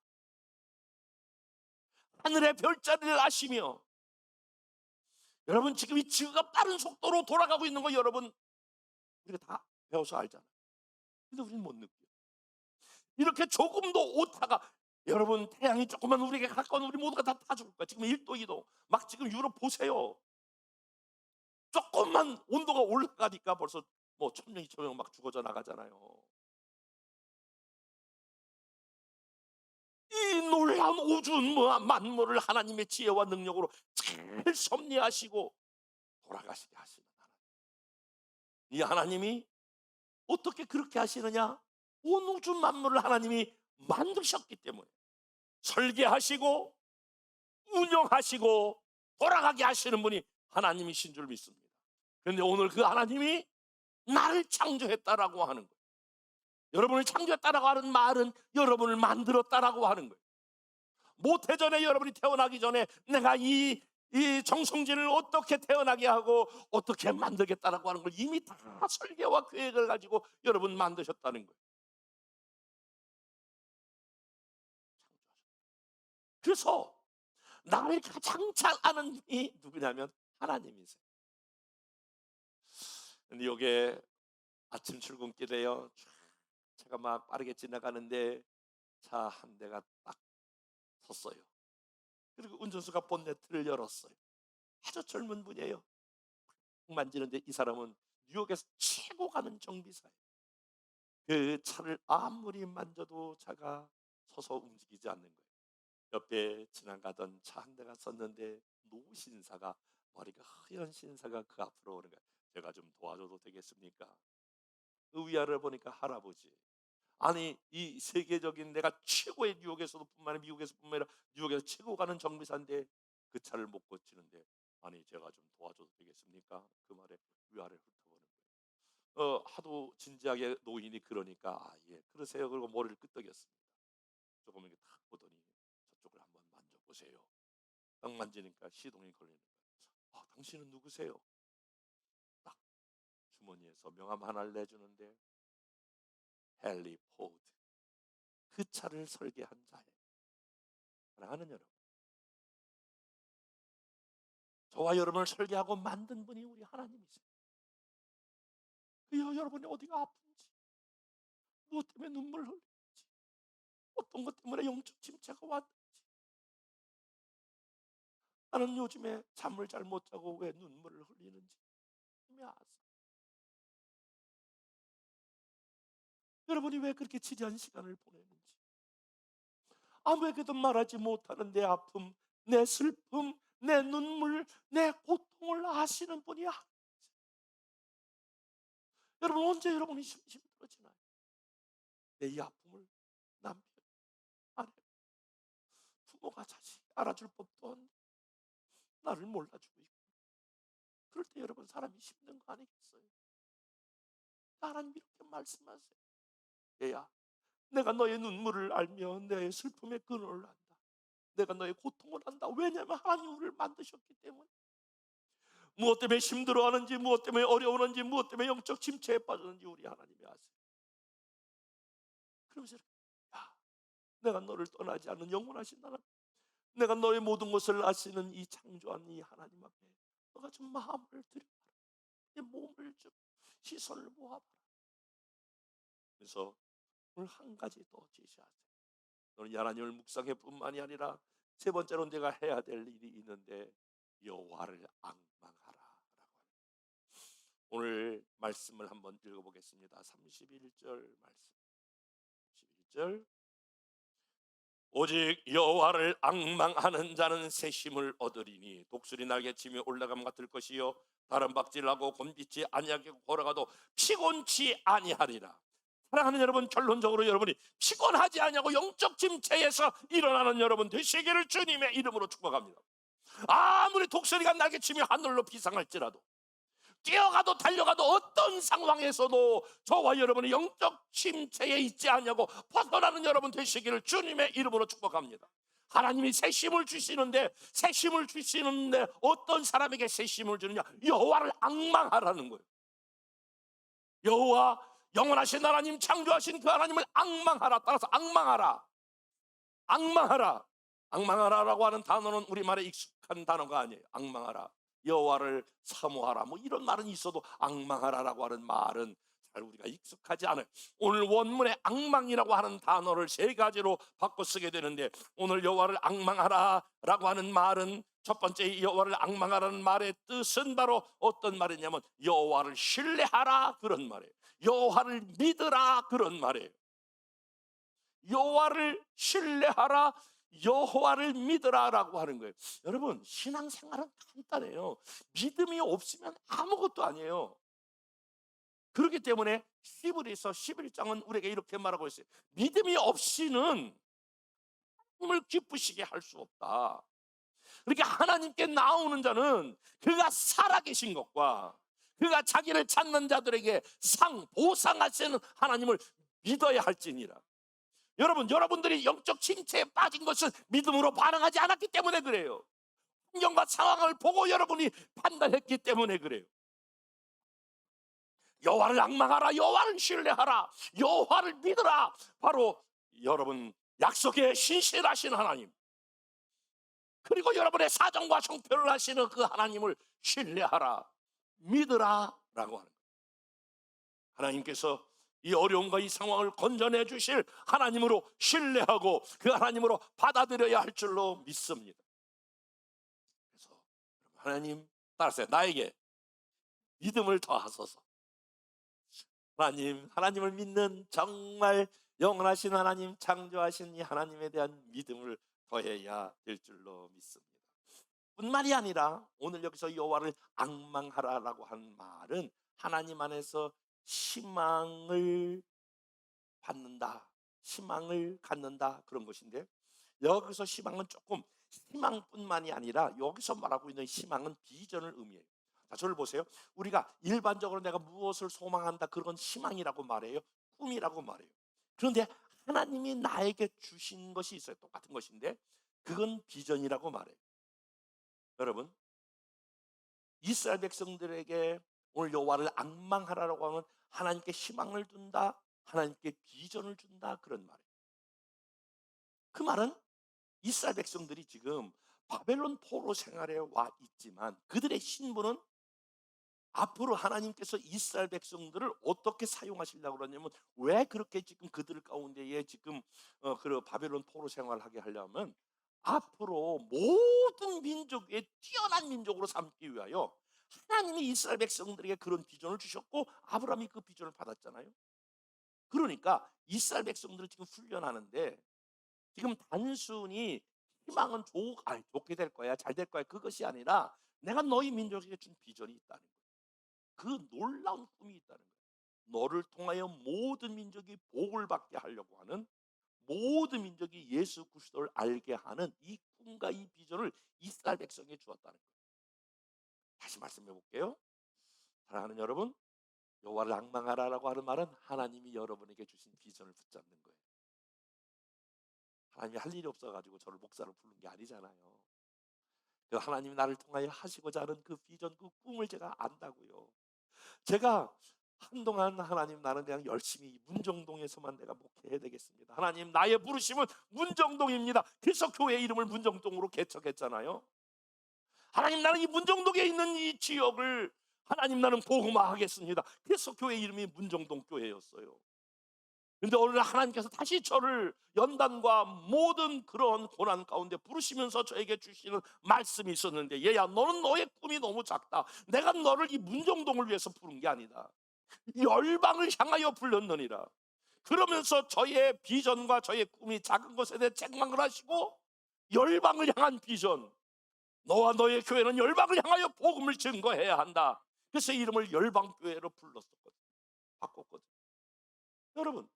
하늘의 별자리를 아시며 여러분 지금 이 지구가 빠른 속도로 돌아가고 있는 거 여러분 우리가 다 배워서 알잖아요. 근데 우리는 못 느껴. 이렇게 조금도 오차가, 여러분 태양이 조금만 우리에게 가까운 우리 모두가 다 타줄 거야. 지금 1도 2도 막 지금 유럽 보세요. 조금만 온도가 올라가니까 벌써 뭐 1,000명 2,000명 막 죽어져 나가잖아요. 이 놀라운 우주 만물을 하나님의 지혜와 능력으로 잘 섭리하시고 돌아가시게 하시는 하나님. 이 하나님이 어떻게 그렇게 하시느냐? 온 우주 만물을 하나님이 만드셨기 때문에 설계하시고 운영하시고 돌아가게 하시는 분이 하나님이신 줄 믿습니다. 그런데 오늘 그 하나님이 나를 창조했다라고 하는 거예요. 여러분을 창조했다라고 하는 말은 여러분을 만들었다라고 하는 거예요. 모태전에 여러분이 태어나기 전에 내가 이 정성진을 어떻게 태어나게 하고 어떻게 만들겠다라고 하는 걸 이미 다 설계와 계획을 가지고 여러분 만드셨다는 거예요. 그래서 나를 가장 잘 아는 분이 누구냐면 하나님이세요. 근데 이게 아침 출근길에요, 제가 막 빠르게 지나가는데 차 한 대가 딱 섰어요. 그리고 운전수가 본네트를 열었어요. 아주 젊은 분이에요. 만지는데 이 사람은 뉴욕에서 최고 가는 정비사예요. 그 차를 아무리 만져도 차가 서서 움직이지 않는 거예요. 옆에 지나가던 차 한 대가 섰는데 노신사가, 머리가 하얀 신사가 그 앞으로 오는 거예요. 제가 좀 도와줘도 되겠습니까? 그 위아래를 보니까 할아버지. 아니 이 세계적인 내가 최고의 뉴욕에서도 뿐만 아니라 미국에서 뿐만 아니라 뉴욕에서 최고 가는 정비사인데 그 차를 못 고치는데 아니 제가 좀 도와줘도 되겠습니까? 그 말에 위아래 훑어보는 거예요. 하도 진지하게 노인이 그러니까 예 그러세요. 그리고 머리를 끄덕였습니다. 조금 이렇게 탁 보더니 저쪽을 한번 만져보세요. 딱 만지니까 시동이 걸리는 거예요. 당신은 누구세요? 딱 주머니에서 명함 하나를 내주는데 헨리 포드, 그 차를 설계한 자예요. 사랑하는 여러분, 저와 여러분을 설계하고 만든 분이 우리 하나님이세요. 여러분이 어디가 아픈지, 무엇 때문에 눈물을 흘리는지, 어떤 것 때문에 영적 침체가 왔는지, 나는 요즘에 잠을 잘 못 자고 왜 눈물을 흘리는지 이미 아세요. 여러분이 왜 그렇게 지리한 시간을 보내는지, 아무에게도 말하지 못하는 내 아픔, 내 슬픔, 내 눈물, 내 고통을 아시는 분이 여러분, 언제 여러분이 힘들어지나요? 내 이 아픔을 남편, 아내, 부모가 자식 알아줄 법도 한데 나를 몰라주고 있고, 그럴 때 여러분 사람이 힘든 거 아니겠어요? 하나님 이렇게 말씀하세요. 얘야, 내가 너의 눈물을 알며 내 슬픔의 근원을 안다. 내가 너의 고통을 안다. 왜냐하면 하나님 우리를 만드셨기 때문에. 무엇 때문에 힘들어하는지, 무엇 때문에 어려우는지, 무엇 때문에 영적 침체에 빠졌는지 우리 하나님이 아세요. 그러면서 야, 내가 너를 떠나지 않는 영원하신 하나님, 내가 너의 모든 것을 아시는 이 창조한 이 하나님 앞에 너가 좀 마음을 들여봐라. 내 몸을 좀 시선을 모아봐라. 그래서 오늘 한 가지 더 제시하세요. 너는 하나님을 묵상해 뿐만이 아니라 세 번째로 내가 해야 될 일이 있는데 여호와를 앙망하라. 오늘 말씀을 한번 읽어보겠습니다. 31절 말씀. 31절. 오직 여호와를 앙망하는 자는 새 힘을 얻으리니 독수리 날개치며 올라감 같을 것이요 다른 박질하고 곤빛이 아니하게 걸어가도 피곤치 아니하리라. 사랑하는 여러분, 결론적으로 여러분이 피곤하지 않냐고 영적 침체에서 일어나는 여러분 되시기를 주님의 이름으로 축복합니다. 아무리 독수리가 날개치며 하늘로 비상할지라도, 뛰어가도 달려가도 어떤 상황에서도 저와 여러분이 영적 침체에 있지 않냐고 벗어나는 여러분 되시기를 주님의 이름으로 축복합니다. 하나님이 새 힘을 주시는데, 새 힘을 주시는데 어떤 사람에게 새 힘을 주느냐? 여호와를 앙망하라는 거예요. 여호와, 영원하신 하나님, 창조하신 그 하나님을 앙망하라. 따라서 앙망하라. 앙망하라. 앙망하라라고 하는 단어는 우리말에 익숙한 단어가 아니에요. 앙망하라, 여호와를 사모하라, 뭐 이런 말은 있어도 앙망하라라고 하는 말은 잘 우리가 익숙하지 않아요. 오늘 원문에 앙망이라고 하는 단어를 세 가지로 바꿔 쓰게 되는데, 오늘 여호와를 앙망하라라고 하는 말은, 첫 번째 여호와를 앙망하라는 말의 뜻은 바로 어떤 말이냐면 여호와를 신뢰하라 그런 말이에요. 여호와를 믿으라 그런 말이에요. 여호와를 신뢰하라, 여호와를 믿으라라고 하는 거예요. 여러분, 신앙생활은 간단해요. 믿음이 없으면 아무것도 아니에요. 그렇기 때문에 히브리서 11장은 우리에게 이렇게 말하고 있어요. 믿음이 없이는 하나님을 기쁘시게 할 수 없다. 그러니까 하나님께 나오는 자는 그가 살아계신 것과 그가 자기를 찾는 자들에게 보상하시는 하나님을 믿어야 할지니라. 여러분, 여러분들이 영적 침체에 빠진 것은 믿음으로 반응하지 않았기 때문에 그래요. 환경과 상황을 보고 여러분이 판단했기 때문에 그래요. 여호와를 앙망하라, 여호와를 신뢰하라, 여호와를 믿으라. 바로 여러분 약속에 신실하신 하나님, 그리고 여러분의 사정과 형편을 하시는 그 하나님을 신뢰하라, 믿으라 라고 하는 거예요. 하나님께서 이 어려움과 이 상황을 건져내 주실 하나님으로 신뢰하고 그 하나님으로 받아들여야 할 줄로 믿습니다. 그래서 하나님, 따라서 나에게 믿음을 더하소서. 하나님을 믿는 정말 영원하신 하나님, 창조하신 이 하나님에 대한 믿음을 더해야 될 줄로 믿습니다. 뿐만이 아니라 오늘 여기서 여호와를 앙망하라라고 한 말은 하나님 안에서 희망을 받는다, 희망을 갖는다, 그런 것인데, 여기서 희망은 조금 희망뿐만이 아니라 여기서 말하고 있는 희망은 비전을 의미해요. 자, 저를 보세요. 우리가 일반적으로 내가 무엇을 소망한다, 그건 희망이라고 말해요, 꿈이라고 말해요. 그런데 하나님이 나에게 주신 것이 있어요. 똑같은 것인데 그건 비전이라고 말해요. 여러분, 이스라엘 백성들에게 오늘 여호와를 앙망하라라고 하면 하나님께 희망을 둔다, 하나님께 비전을 준다, 그런 말이에요. 그 말은 이스라엘 백성들이 지금 바벨론 포로 생활에 와 있지만 그들의 신분은 앞으로 하나님께서 이스라엘 백성들을 어떻게 사용하시려고 그러냐면, 왜 그렇게 지금 그들 가운데에 지금 그 바벨론 포로 생활하게 하려면 앞으로 모든 민족의 뛰어난 민족으로 삼기 위하여 하나님이 이스라엘 백성들에게 그런 비전을 주셨고 아브라함이 그 비전을 받았잖아요. 그러니까 이스라엘 백성들을 지금 훈련하는데 지금 단순히 희망은 좋게 될 거야, 잘 될 거야, 그것이 아니라 내가 너희 민족에게 준 비전이 있다는 거예요. 그 놀라운 꿈이 있다는 거예요. 너를 통하여 모든 민족이 복을 받게 하려고 하는, 모든 민족이 예수 그리스도를 알게 하는 이 꿈과 이 비전을 이스라엘 백성에 주었다는 거예요. 다시 말씀해 볼게요. 사랑하는 여러분, 여호와를 앙망하라라고 하는 말은 하나님이 여러분에게 주신 비전을 붙잡는 거예요. 하나님이 할 일이 없어가지고 저를 목사로 부른 게 아니잖아요. 그 하나님이 나를 통하여 하시고자 하는 그 비전, 그 꿈을 제가 안다고요. 제가 한동안 하나님, 나는 그냥 열심히 문정동에서만 내가 목회해야 되겠습니다. 하나님, 나의 부르심은 문정동입니다. 그래서 교회 이름을 문정동으로 개척했잖아요. 하나님, 나는 이 문정동에 있는 이 지역을 하나님, 나는 복음화하겠습니다. 그래서 교회 이름이 문정동 교회였어요. 근데 오늘 하나님께서 다시 저를 연단과 모든 그런 고난 가운데 부르시면서 저에게 주시는 말씀이 있었는데, 얘야, 너는 너의 꿈이 너무 작다. 내가 너를 이 문정동을 위해서 부른 게 아니다. 열방을 향하여 불렀느니라. 그러면서 저의 비전과 저의 꿈이 작은 것에 대해 책망을 하시고, 열방을 향한 비전, 너와 너의 교회는 열방을 향하여 복음을 증거해야 한다. 그래서 이름을 열방교회로 불렀었거든요. 바꿨거든요. 여러분,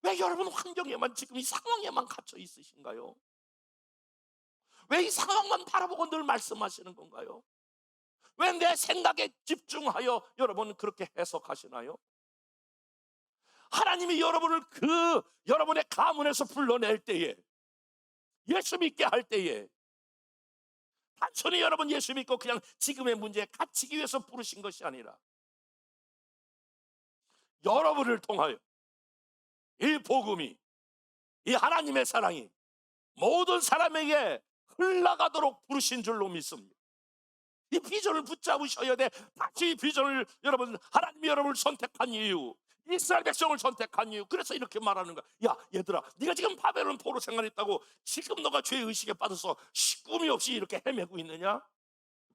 왜 여러분 환경에만, 지금 이 상황에만 갇혀 있으신가요? 왜 이 상황만 바라보고 늘 말씀하시는 건가요? 왜 내 생각에 집중하여 여러분 그렇게 해석하시나요? 하나님이 여러분을 여러분의 가문에서 불러낼 때에, 예수 믿게 할 때에, 단순히 여러분 예수 믿고 그냥 지금의 문제에 갇히기 위해서 부르신 것이 아니라 여러분을 통하여 이 복음이, 이 하나님의 사랑이 모든 사람에게 흘러가도록 부르신 줄로 믿습니다. 이 비전을 붙잡으셔야 돼. 다시 이 비전을, 여러분, 하나님이 여러분을 선택한 이유, 이스라엘 백성을 선택한 이유, 그래서 이렇게 말하는 거야. 야, 얘들아, 네가 지금 바벨론 포로 생활했다고 지금 너가 죄의식에 빠져서 꿈이 없이 이렇게 헤매고 있느냐?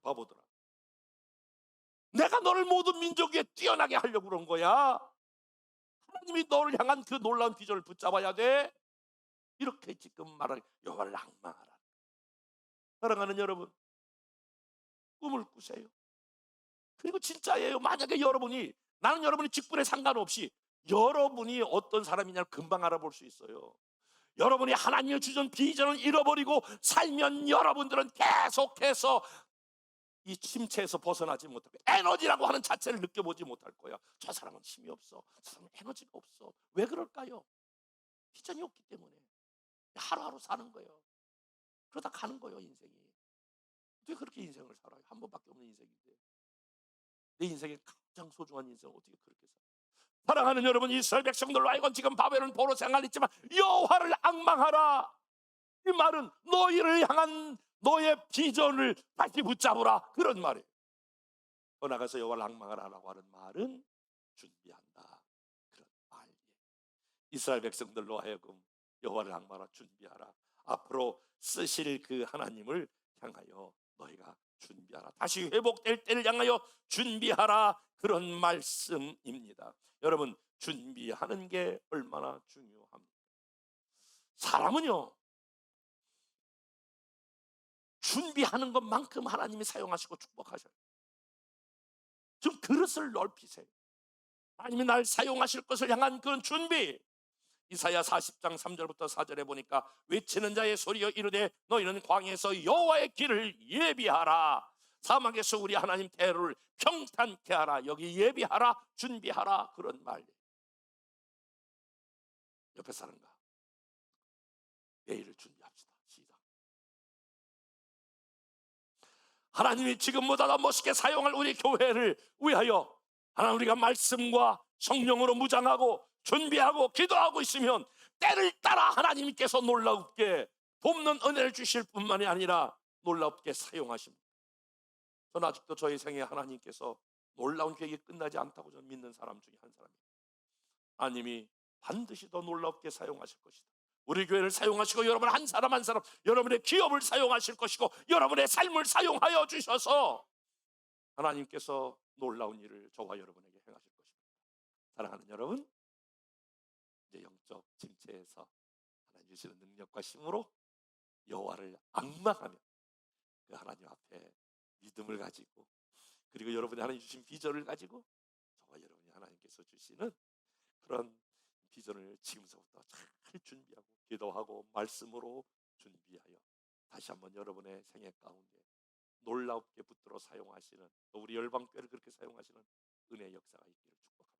바보들아, 내가 너를 모든 민족 위에 뛰어나게 하려고 그런 거야. 하나님이 너를 향한 그 놀라운 비전을 붙잡아야 돼. 이렇게 지금 말하는, 여호와를 앙망하라. 사랑하는 여러분, 꿈을 꾸세요. 그리고 진짜예요. 만약에 여러분이, 나는 여러분이 직분에 상관없이 여러분이 어떤 사람이냐를 금방 알아볼 수 있어요. 여러분이 하나님의 주신 비전을 잃어버리고 살면 여러분들은 계속해서 이 침체에서 벗어나지 못하고 에너지라고 하는 자체를 느껴보지 못할 거야. 저 사람은 힘이 없어, 저 사람은 에너지가 없어. 왜 그럴까요? 비전이 없기 때문에. 하루하루 사는 거예요. 그러다 가는 거예요, 인생이. 어떻게 그렇게 인생을 살아요? 한 번밖에 없는 인생인데. 내 인생의 가장 소중한 인생을 어떻게 그렇게 살아요? 사랑하는 여러분, 이스라엘 백성들로 하여금 지금 바벨론 포로 생활했지만 여호와를 앙망하라. 이 말은 너희를 향한 너의 비전을 다시 붙잡으라, 그런 말이에요. 더 나가서 여호와를 앙망하라라고 하는 말은 준비한다, 그런 말이에요. 이스라엘 백성들로 하여금 여호와를 앙망하라, 준비하라. 앞으로 쓰실 그 하나님을 향하여 너희가 준비하라. 다시 회복될 때를 향하여 준비하라, 그런 말씀입니다. 여러분, 준비하는 게 얼마나 중요합니까? 사람은요, 준비하는 것만큼 하나님이 사용하시고 축복하셔요. 좀 그릇을 넓히세요. 하나님이 날 사용하실 것을 향한 그런 준비. 이사야 40장 3절부터 4절에 보니까 외치는 자의 소리여 이르되 너희는 광야에서 여호와의 길을 예비하라. 사막에서 우리 하나님 대로를 평탄케 하라. 여기 예비하라, 준비하라, 그런 말. 옆에 사람과 내일을 준비합시다. 시작. 하나님이 지금보다 더 멋있게 사용할 우리 교회를 위하여 하나님, 우리가 말씀과 성령으로 무장하고 준비하고 기도하고 있으면 때를 따라 하나님께서 놀랍게 돕는 은혜를 주실 뿐만이 아니라 놀랍게 사용하십니다. 저는 아직도 저희 생에 하나님께서 놀라운 계획이 끝나지 않다고 저는 믿는 사람 중에 한 사람입니다. 하나님이 반드시 더 놀랍게 사용하실 것이다. 우리 교회를 사용하시고 여러분 한 사람 한 사람, 여러분의 기업을 사용하실 것이고 여러분의 삶을 사용하여 주셔서 하나님께서 놀라운 일을 저와 여러분에게 행하실 것입니다. 사랑하는 여러분, 이제 영적 침체에서 하나님 주시는 능력과 힘으로 여호와를 앙망하며 그 하나님 앞에 믿음을 가지고, 그리고 여러분이 하나님 주신 비전을 가지고 저와 여러분이 하나님께서 주시는 그런 비전을 지금서부터 잘 준비하고 기도하고 말씀으로 준비하여 다시 한번 여러분의 생애 가운데 놀랍게 붙들어 사용하시는, 또 우리 열방교회를 그렇게 사용하시는 은혜의 역사가 있기를 축복합니다.